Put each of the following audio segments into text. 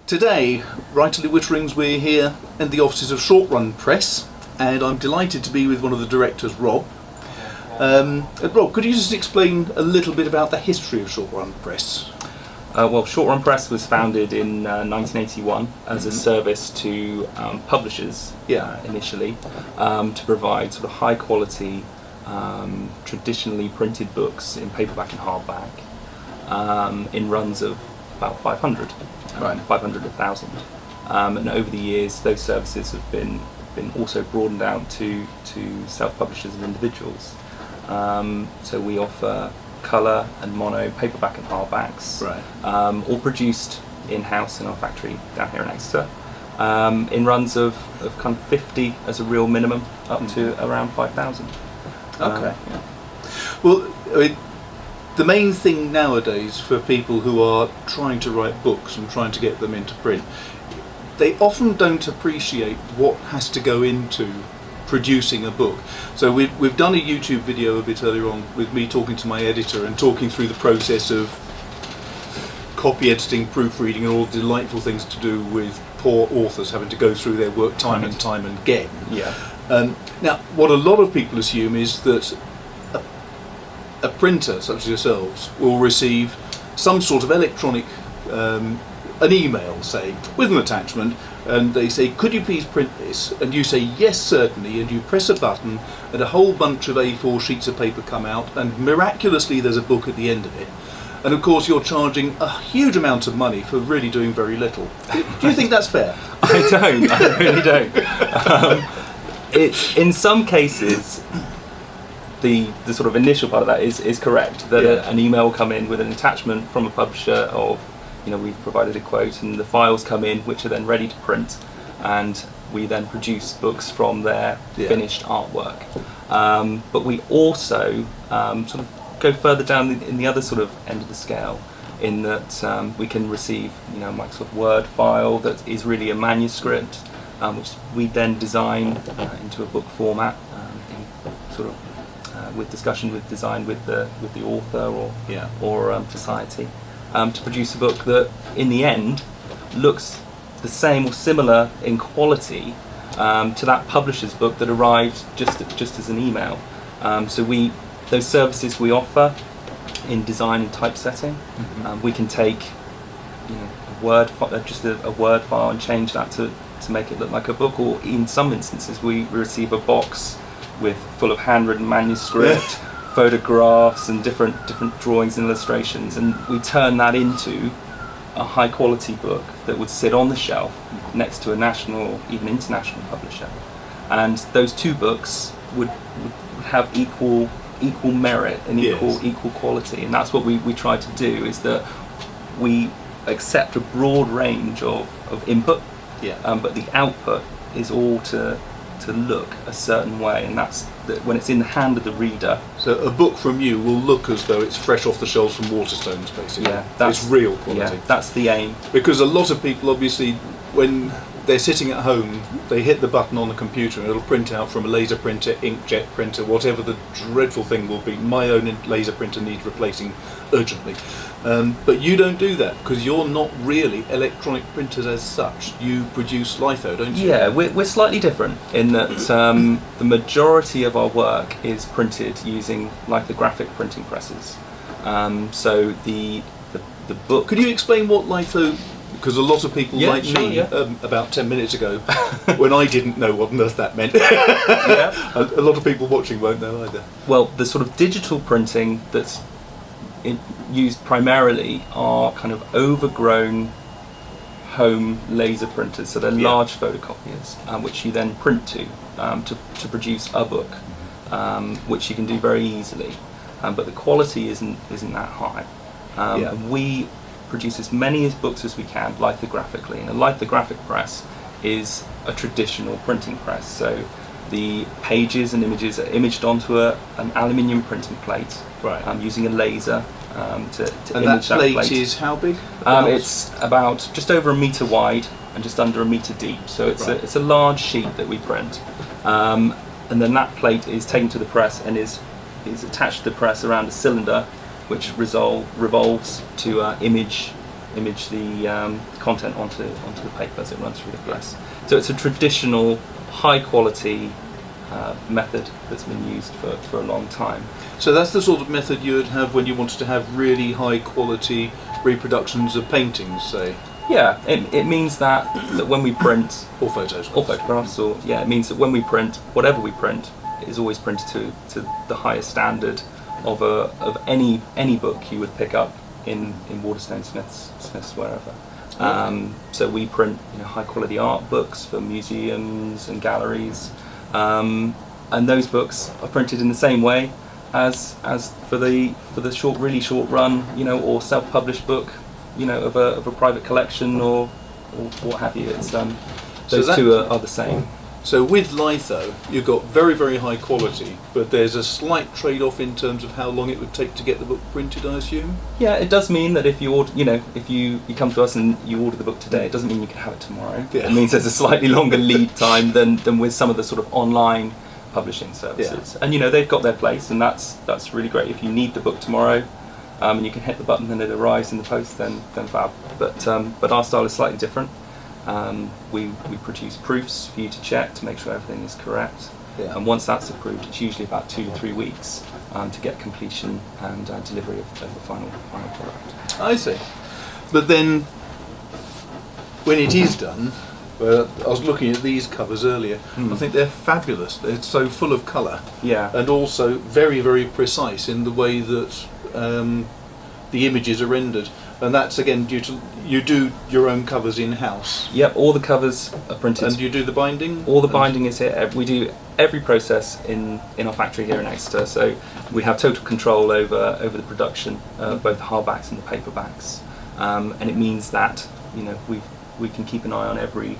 Today, right at Witterings, we're here in the offices of Short Run Press, and I'm delighted to be with one of the directors, Rob. Rob, could you just explain a little bit about the history of Short Run Press? Well, Short Run Press was founded in 1981 as a service to publishers initially to provide sort of high quality, traditionally printed books in paperback and hardback in runs of about 500, 500 to 1,000. And over the years, those services have been also broadened out to self-publishers and individuals. So we offer colour and mono, paperback and hardbacks, all produced in-house in our factory down here in Exeter, in runs of kind of 50 as a real minimum, up to around 5,000. Okay. Well, I mean, the main thing nowadays for people who are trying to write books and trying to get them into print, they often don't appreciate what has to go into producing a book. So we've done a YouTube video a bit earlier on with me talking to my editor and talking through the process of copy editing, proofreading and all the delightful things to do with poor authors having to go through their work time and time again. Now, what a lot of people assume is that a printer such as yourselves will receive some sort of electronic an email, say, with an attachment, and they say, could you please print this? And you say, yes, certainly, and you press a button and a whole bunch of A4 sheets of paper come out, and miraculously there's a book at the end of it. And of course you're charging a huge amount of money for really doing very little. Do you think that's fair? I really don't. In some cases, the sort of initial part of that is correct, that an email will come in with an attachment from a publisher of, we've provided a quote and the files come in which are then ready to print, and we then produce books from their finished artwork. But we also sort of go further down in the other sort of end of the scale, in that we can receive a Microsoft Word file that is really a manuscript, which we then design into a book format, in sort of with discussion with design with the author or society, to produce a book that in the end looks the same or similar in quality to that publisher's book that arrived just as an email. So those services we offer in design and typesetting, we can take a Word file and change that to make it look like a book, or in some instances we receive a box full of handwritten manuscript, photographs and different drawings and illustrations, and we turn that into a high quality book that would sit on the shelf next to a national, even international publisher, and those two books would have equal merit and equal quality. And that's what we try to do, is that we accept a broad range of input, but the output is all to look a certain way, and that's when it's in the hand of the reader. So a book from you will look as though it's fresh off the shelves from Waterstones, basically. It's real quality. That's the aim. Because a lot of people, obviously, when they're sitting at home, they hit the button on the computer and it'll print out from a laser printer, inkjet printer, whatever the dreadful thing will be. My own laser printer needs replacing urgently. But you don't do that, because you're not really electronic printers as such. You produce litho, don't you? Yeah, we're slightly different in that the majority of our work is printed using lithographic printing presses. So the book... Could you explain what litho... Because a lot of people like me, about 10 minutes ago, when I didn't know what on earth that meant, a lot of people watching won't know either. Well, the sort of digital printing that's used primarily are kind of overgrown home laser printers, so they're large photocopiers, which you then print to produce a book, which you can do very easily, but the quality isn't that high. We produce as many books as we can lithographically, and a lithographic press is a traditional printing press. So the pages and images are imaged onto an aluminium printing plate, using a laser to image that plate. That plate is how big? It's about just over 1 metre wide and just under 1 metre deep. So it's a large sheet that we print, and then that plate is taken to the press and is attached to the press around a cylinder, which revolves to image image the content onto the paper as it runs through the press. So it's a traditional, high quality method that's been used for a long time. So that's the sort of method you would have when you wanted to have really high quality reproductions of paintings, say? Yeah, it means that when we print... Or photos. Or photographs, it means that when we print, whatever we print, it is always printed to the highest standard of any book you would pick up in Waterstone, Smiths, wherever. So we print high quality art books for museums and galleries, and those books are printed in the same way as for the really short run, or self-published book, of a private collection or what have you. It's those two are the same. So with litho, you've got very, very high quality, but there's a slight trade-off in terms of how long it would take to get the book printed, I assume? Yeah, it does mean that if you order, if you come to us and you order the book today, it doesn't mean you can have it tomorrow. Yeah. It means there's a slightly longer lead time than with some of the sort of online publishing services. Yeah. And they've got their place, and that's really great. If you need the book tomorrow, and you can hit the button and it arrives in the post, then fab. But our style is slightly different. We produce proofs for you to check to make sure everything is correct, and once that's approved, it's usually about 2 to 3 weeks to get completion and delivery of the final product. I see. But then, when it is done, I was looking at these covers earlier. I think they're fabulous. They're so full of colour, and also very, very precise in the way that the images are rendered. And that's again due to you do your own covers in-house. Yep, all the covers are printed. And you do the binding? All the binding is here. We do every process in our factory here in Exeter, so we have total control over the production, both the hardbacks and the paperbacks. And it means that we can keep an eye on every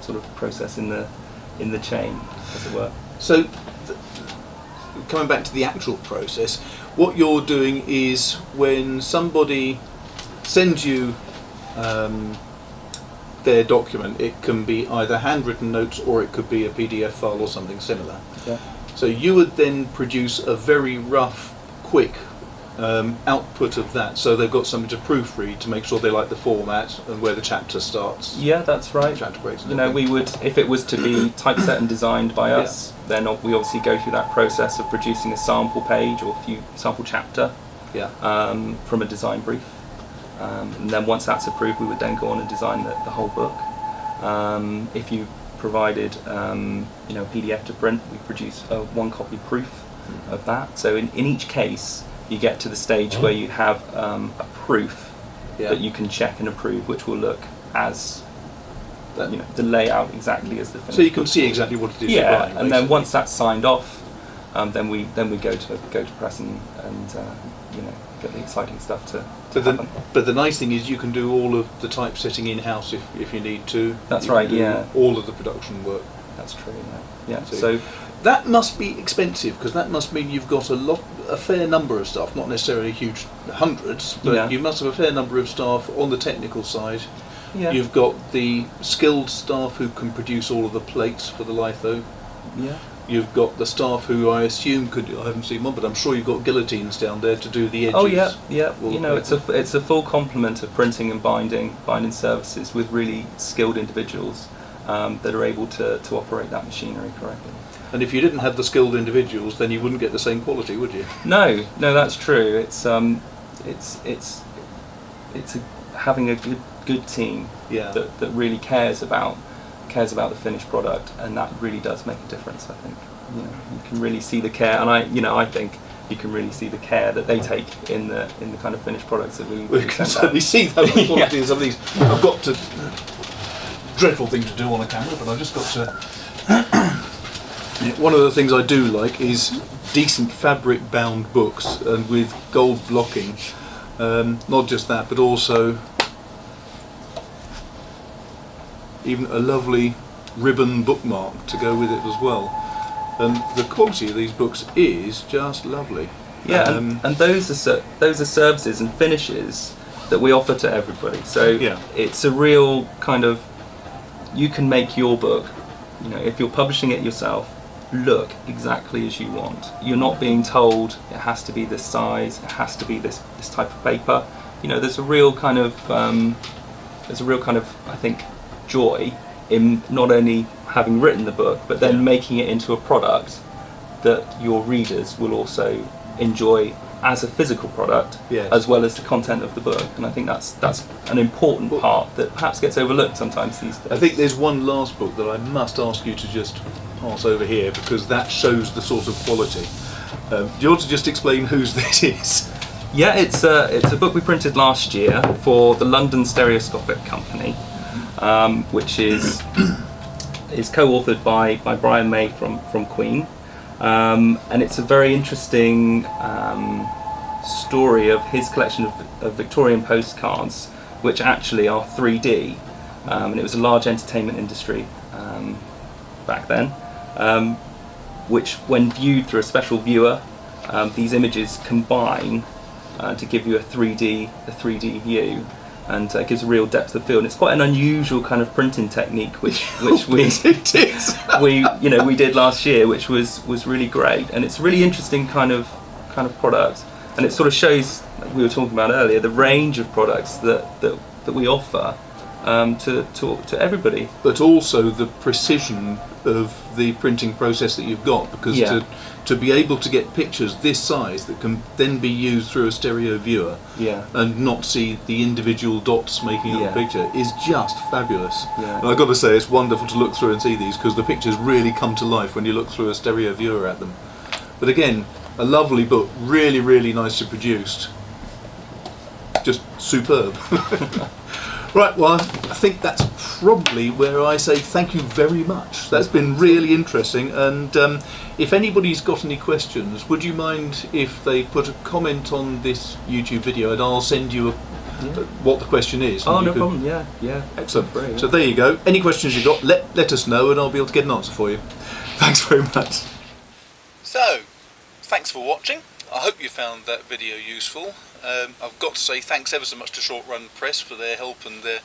sort of process in the chain, as it were. So coming back to the actual process, what you're doing is when somebody sends you their document, it can be either handwritten notes or it could be a PDF file or something similar. Yeah. So you would then produce a very rough, quick output of that, so they've got something to proofread to make sure they like the format and where the chapter starts. Yeah, that's right. Chapter breaks. We would, if it was to be typeset and designed by us, then we obviously go through that process of producing a sample page or sample chapter from a design brief. And then once that's approved, we would then go on and design the whole book. If you provided a PDF to print, we produce a 1-copy proof of that. So in each case, you get to the stage where you have a proof that you can check and approve, which will look as the layout exactly as the finished. So you can see exactly what it is you're buying. And then once that's signed off, then we go to press and get the exciting stuff to happen. But the nice thing is you can do all of the typesetting in-house if you need to. That's right. Yeah. All of the production work. That's true. Yeah. So that must be expensive, because that must mean you've got a fair number of staff, not necessarily huge hundreds, but you must have a fair number of staff on the technical side. Yeah. You've got the skilled staff who can produce all of the plates for the litho. Yeah. You've got the staff who I assume I haven't seen one, but I'm sure you've got guillotines down there to do the edges. Oh yeah. It's a full complement of printing and binding services with really skilled individuals that are able to operate that machinery correctly. And if you didn't have the skilled individuals, then you wouldn't get the same quality, would you? No, that's true. It's having a good team that really cares about the finished product, and that really does make a difference. I think you can really see the care, and I think you can really see the care that they take in the kind of finished products that we can certainly see that with the quality of some of these. I've got to dreadful thing to do on a camera, but I've just got to. One of the things I do like is decent fabric bound books and with gold blocking. Not just that, but also even a lovely ribbon bookmark to go with it as well. And the quality of these books is just lovely. Yeah, and those are services and finishes that we offer to everybody. So it's a real kind of, you can make your book, if you're publishing it yourself, look exactly as you want. You're not being told it has to be this size, it has to be this type of paper. there's a real kind of I think joy in not only having written the book, but then making it into a product that your readers will also enjoy as a physical product, as well as the content of the book. And I think that's an important part that perhaps gets overlooked sometimes these days. I think there's one last book that I must ask you to just pass over here, because that shows the sort of quality. Do you want to just explain whose this is? Yeah, it's a book we printed last year for the London Stereoscopic Company, which is co-authored by Brian May from Queen, and it's a very interesting story of his collection of Victorian postcards, which actually are 3D, and it was a large entertainment industry back then, which, when viewed through a special viewer, these images combine to give you a 3D view, and it gives a real depth of field. And it's quite an unusual kind of printing technique, which we did last year, which was really great. And it's a really interesting kind of product, and it sort of shows, like we were talking about earlier, the range of products that we offer to everybody, but also the precision of the printing process that you've got, because to be able to get pictures this size that can then be used through a stereo viewer and not see the individual dots making up the picture is just fabulous. And I've got to say, it's wonderful to look through and see these, because the pictures really come to life when you look through a stereo viewer at them. But again, a lovely book, really, really nicely produced, just superb. Right, well, I think that's probably where I say thank you very much. That's been really interesting, and if anybody's got any questions, would you mind if they put a comment on this YouTube video, and I'll send you what the question is? Oh, no problem, yeah. Excellent. Great, so there you go. Any questions you've got, let us know, and I'll be able to get an answer for you. Thanks very much. So, thanks for watching. I hope you found that video useful. I've got to say thanks ever so much to Short Run Press for their help and their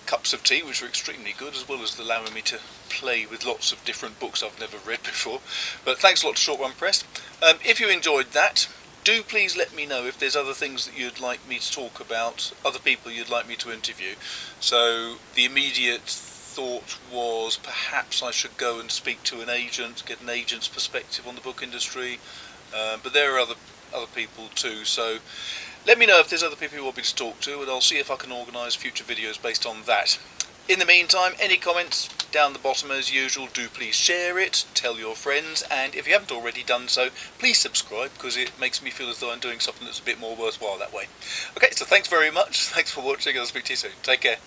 cups of tea, which were extremely good, as well as allowing me to play with lots of different books I've never read before. But thanks a lot to Short Run Press. If you enjoyed that, do please let me know if there's other things that you'd like me to talk about, other people you'd like me to interview. So the immediate thought was perhaps I should go and speak to an agent, get an agent's perspective on the book industry, but there are other people too, so let me know if there's other people you want me to talk to, and I'll see if I can organise future videos based on that. In the meantime, any comments down the bottom as usual, do please share it, tell your friends, and if you haven't already done so, please subscribe, because it makes me feel as though I'm doing something that's a bit more worthwhile that way. Okay, so thanks very much, thanks for watching, I'll speak to you soon. Take care.